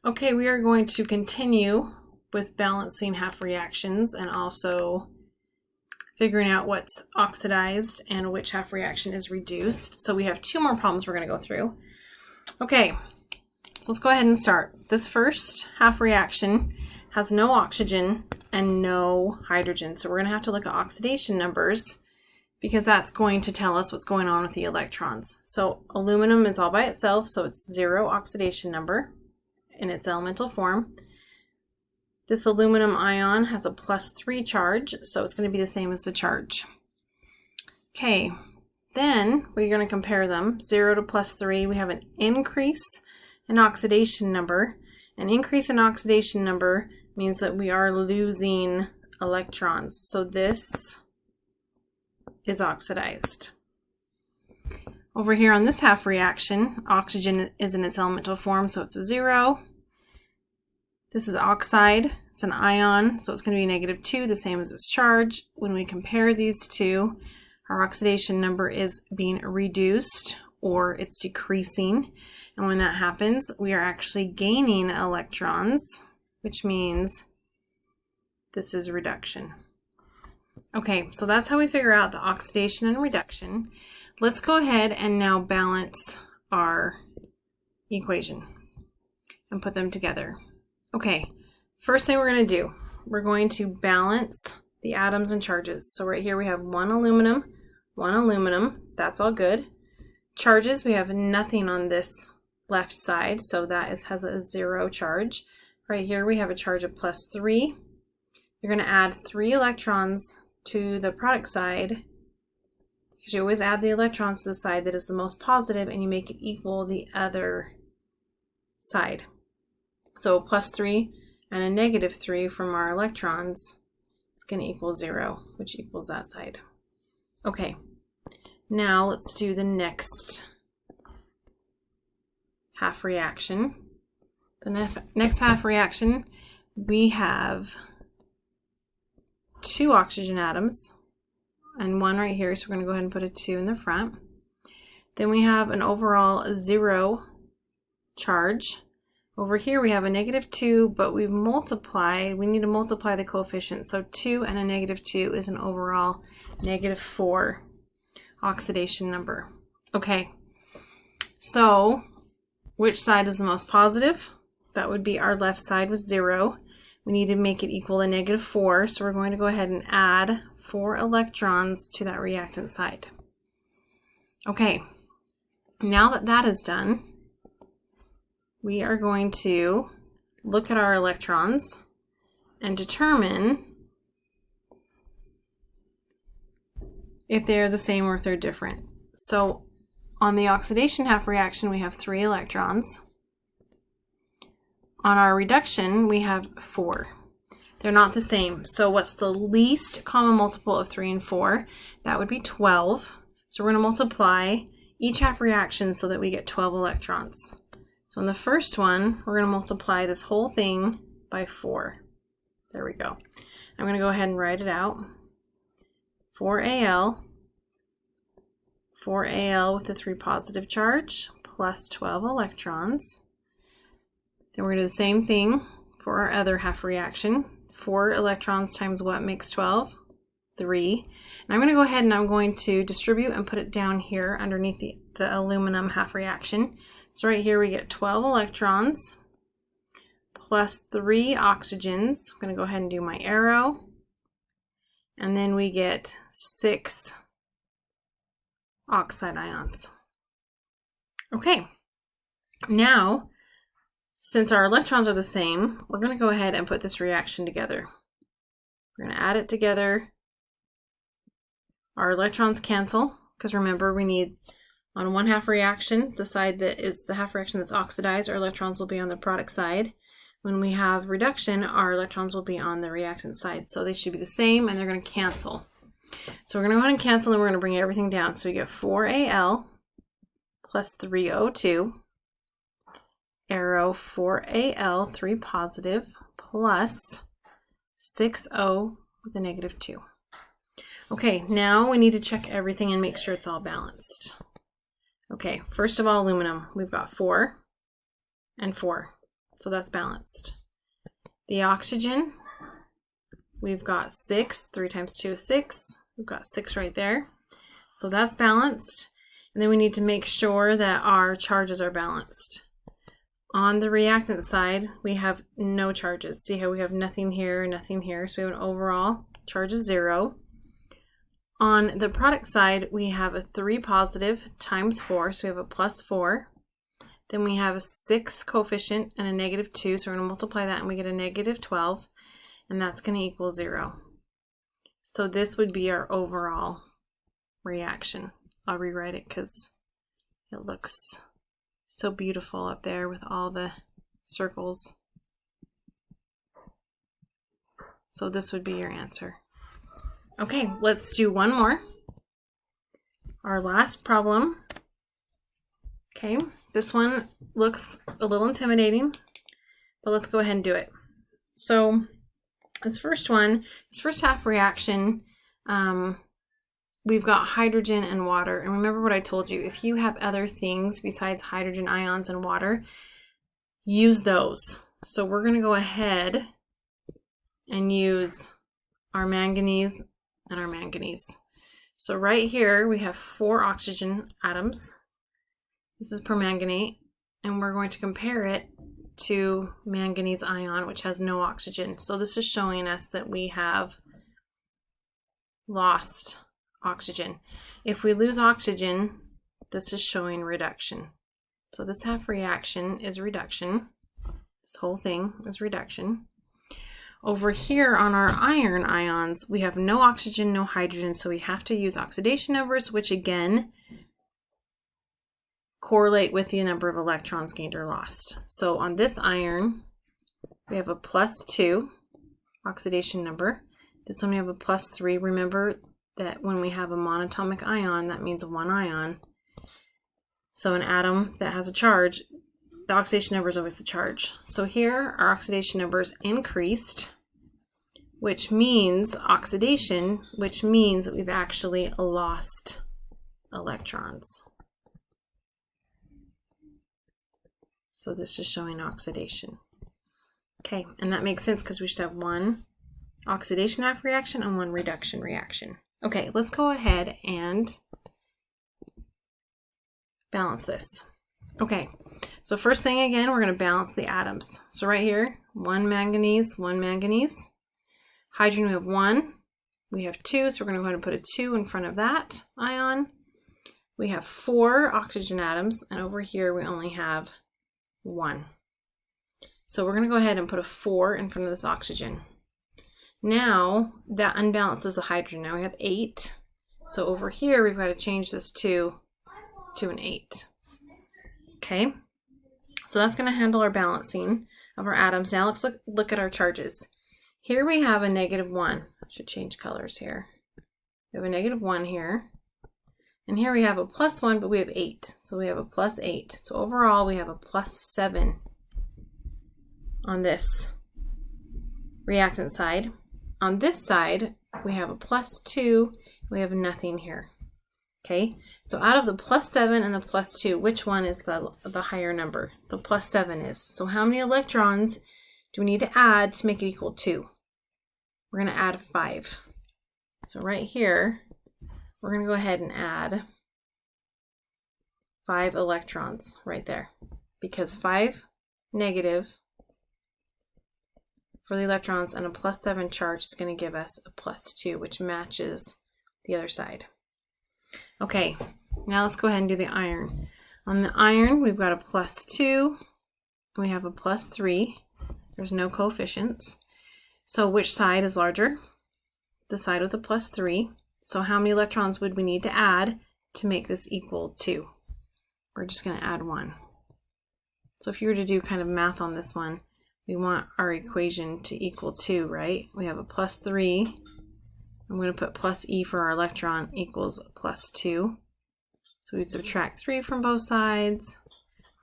Okay, we are going to continue with balancing half reactions and also figuring out what's oxidized and which half reaction is reduced. So we have two more problems we're going to go through. Okay, so let's go ahead and start. This first half reaction has no oxygen and no hydrogen. So we're going to have to look at oxidation numbers because that's going to tell us what's going on with the electrons. So aluminum is all by itself, so it's 0 oxidation number in its elemental form. This aluminum ion has a +3 charge, so it's going to be the same as the charge. Okay, then we're going to compare them. 0 to +3, we have an increase in oxidation number. An increase in oxidation number means that we are losing electrons. So this is oxidized. Over here on this half reaction, oxygen is in its elemental form, so it's a 0. This is oxide, it's an ion, so it's going to be -2, the same as its charge. When we compare these two, our oxidation number is being reduced or it's decreasing. And when that happens, we are actually gaining electrons, which means this is reduction. Okay, so that's how we figure out the oxidation and reduction. Let's go ahead and now balance our equation and put them together. Okay, first thing we're going to do, we're going to balance the atoms and charges. So right here we have one aluminum, that's all good. Charges, we have nothing on this left side, so that has a 0 charge. Right here we have a charge of +3. You're going to add 3 electrons to the product side, because you always add the electrons to the side that is the most positive and you make it equal the other side. So a +3 and a -3 from our electrons is going to equal 0, which equals that side. Okay, now let's do the next half reaction. The next half reaction, we have 2 oxygen atoms and 1 right here, so we're going to go ahead and put a 2 in the front. Then we have an overall 0 charge. Over here we have a -2, but we need to multiply the coefficient. So 2 and a -2 is an overall -4 oxidation number. Okay, so which side is the most positive? That would be our left side with 0. We need to make it equal to -4, so we're going to go ahead and add 4 electrons to that reactant side. Okay, now that that is done, we are going to look at our electrons and determine if they're the same or if they're different. So on the oxidation half reaction, we have 3 electrons. On our reduction, we have 4. They're not the same. So what's the least common multiple of 3 and 4? That would be 12. So we're going to multiply each half reaction so that we get 12 electrons. So in the first one, we're going to multiply this whole thing by 4. There we go. I'm going to go ahead and write it out. 4Al with the 3 positive charge plus 12 electrons. Then we're going to do the same thing for our other half reaction. 4 electrons times what makes 12? 3. And I'm going to go ahead and I'm going to distribute and put it down here underneath the aluminum half reaction. So right here we get 12 electrons plus 3 oxygens. I'm going to go ahead and do my arrow. And then we get 6 oxide ions. Okay, now since our electrons are the same, we're going to go ahead and put this reaction together. We're going to add it together. Our electrons cancel, because remember we need on one half reaction, the side that is the half reaction that's oxidized, our electrons will be on the product side. When we have reduction, our electrons will be on the reactant side. So they should be the same and they're going to cancel. So we're going to go ahead and cancel and we're going to bring everything down. So we get 4Al plus 3O2. Arrow 4Al, 3 positive, plus 6O with a -2. Okay, now we need to check everything and make sure it's all balanced. Okay, first of all, aluminum. We've got 4 and 4. So that's balanced. The oxygen, we've got 6. 3 times 2 is 6. We've got 6 right there. So that's balanced. And then we need to make sure that our charges are balanced. On the reactant side, we have no charges. See how we have nothing here, nothing here. So we have an overall charge of 0. On the product side, we have a 3 positive times 4. So we have a plus 4. Then we have a 6 coefficient and a negative 2. So we're going to multiply that and we get a negative 12. And that's going to equal 0. So this would be our overall reaction. I'll rewrite it because it looks so beautiful up there with all the circles. So this would be your answer. Okay, let's do one more. Our last problem. Okay, this one looks a little intimidating, but let's go ahead and do it. So this first half reaction, we've got hydrogen and water. And remember what I told you, if you have other things besides hydrogen ions and water, use those. So we're going to go ahead and use our manganese and our manganese. So right here we have 4 oxygen atoms. This is permanganate, and we're going to compare it to manganese ion, which has no oxygen. So this is showing us that we have lost oxygen. If we lose oxygen, this is showing reduction. So this half reaction is reduction. This whole thing is reduction. Over here on our iron ions, we have no oxygen, no hydrogen, so we have to use oxidation numbers, which again correlate with the number of electrons gained or lost. So on this iron, we have a plus 2 oxidation number. This one we have a plus 3. Remember that when we have a monatomic ion, that means 1 ion. So an atom that has a charge, the oxidation number is always the charge. So here our oxidation numbers increased, which means oxidation, which means that we've actually lost electrons. So this is showing oxidation. Okay, and that makes sense because we should have 1 oxidation half reaction and 1 reduction reaction. Okay, let's go ahead and balance this. Okay, so first thing again, we're going to balance the atoms. So right here, 1 manganese, 1 manganese. Hydrogen, we have 1. We have 2, so we're going to go ahead and put a 2 in front of that ion. We have 4 oxygen atoms, and over here we only have 1. So we're going to go ahead and put a 4 in front of this oxygen. Now that unbalances the hydrogen. Now we have 8. So over here we've got to change this to an 8. Okay, so that's going to handle our balancing of our atoms. Now let's look at our charges. Here we have a negative 1. I should change colors here. We have a negative 1 here. And here we have a plus 1, but we have 8. So we have a plus 8. So overall we have a plus 7 on this reactant side. On this side, we have a plus 2. We have nothing here. Okay, so out of the plus 7 and the plus 2, which one is the higher number? The plus 7 is. So how many electrons do we need to add to make it equal 2? We're going to add 5. So right here, we're going to go ahead and add 5 electrons right there, because 5 negative for the electrons and a plus 7 charge is going to give us a plus 2, which matches the other side. Okay, now let's go ahead and do the iron. On the iron, we've got a plus 2, and we have a plus 3. There's no coefficients. So which side is larger? The side with the plus 3. So how many electrons would we need to add to make this equal 2? We're just going to add 1. So if you were to do kind of math on this one, we want our equation to equal 2, right? We have a plus 3. I'm going to put plus E for our electron equals plus 2. So we'd subtract 3 from both sides.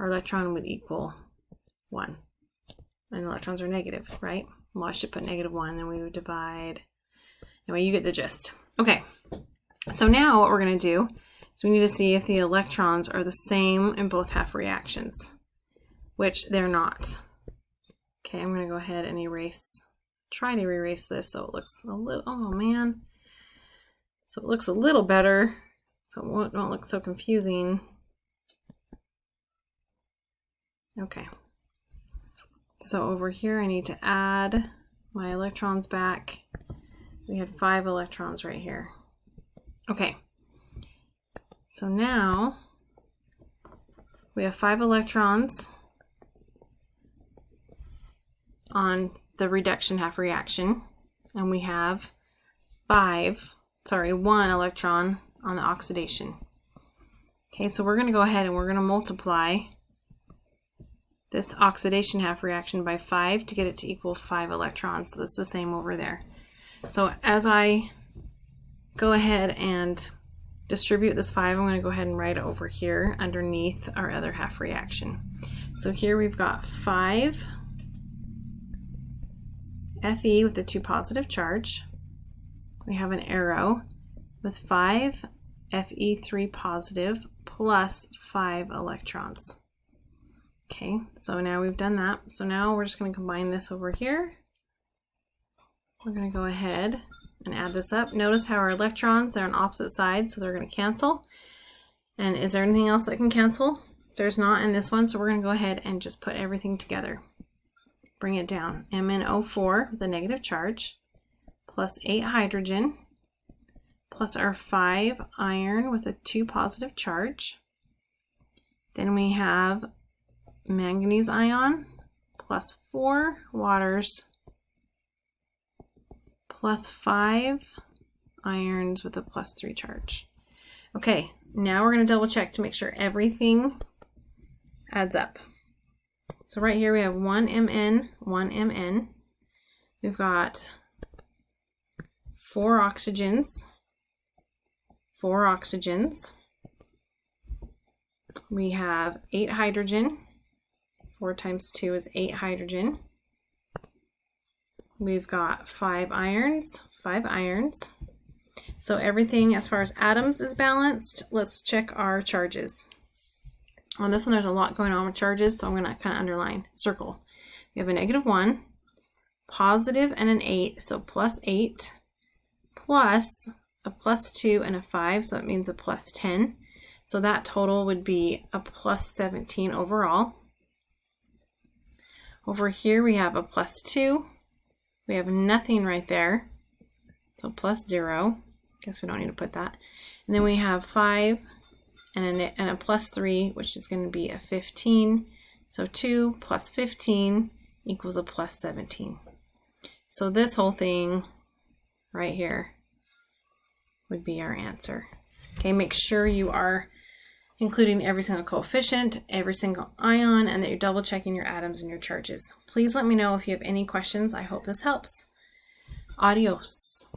Our electron would equal 1. And electrons are negative, right? Well, I should put negative 1, then we would divide. Anyway, you get the gist. Okay, so now what we're going to do is we need to see if the electrons are the same in both half reactions, which they're not. Okay, I'm going to go ahead and try to erase this so it looks a little, oh man. So it looks a little better, so it won't look so confusing. Okay. So over here I need to add my electrons back. We had 5 electrons right here. Okay. So now we have 5 electrons on the reduction half reaction, and we have 1 electron on the oxidation. Okay, so we're going to go ahead and we're going to multiply this oxidation half reaction by 5 to get it to equal 5 electrons. So that's the same over there. So as I go ahead and distribute this 5, I'm going to go ahead and write it over here underneath our other half reaction. So here we've got 5 Fe with the 2 positive charge. We have an arrow with 5 Fe3 positive plus 5 electrons. Okay, so now we've done that. So now we're just going to combine this over here. We're going to go ahead and add this up. Notice how our electrons, they're on opposite sides, so they're going to cancel. And is there anything else that can cancel? There's not in this one, so we're going to go ahead and just put everything together. Bring it down. MnO4, the negative charge, plus 8 hydrogen, plus our 5 iron with a 2 positive charge. Then we have manganese ion, plus 4 waters, plus 5 irons with a plus 3 charge. Okay, now we're going to double check to make sure everything adds up. So right here we have 1 Mn, 1 Mn. We've got 4 oxygens, 4 oxygens. We have 8 hydrogen. 4 times 2 is 8 hydrogen. We've got 5 irons, 5 irons. So everything as far as atoms is balanced. Let's check our charges. On this one, there's a lot going on with charges, so I'm going to kind of underline, circle. We have a -1, positive, and an 8, so plus 8, plus a plus 2 and a 5, so it means a plus 10. So that total would be a plus 17 overall. Over here we have a plus 2. We have nothing right there, so plus 0. Guess we don't need to put that. And then we have 5 and a plus 3, which is going to be a 15. So 2 plus 15 equals a plus 17. So this whole thing right here would be our answer. Okay, make sure you are including every single coefficient, every single ion, and that you're double checking your atoms and your charges. Please let me know if you have any questions. I hope this helps. Adios.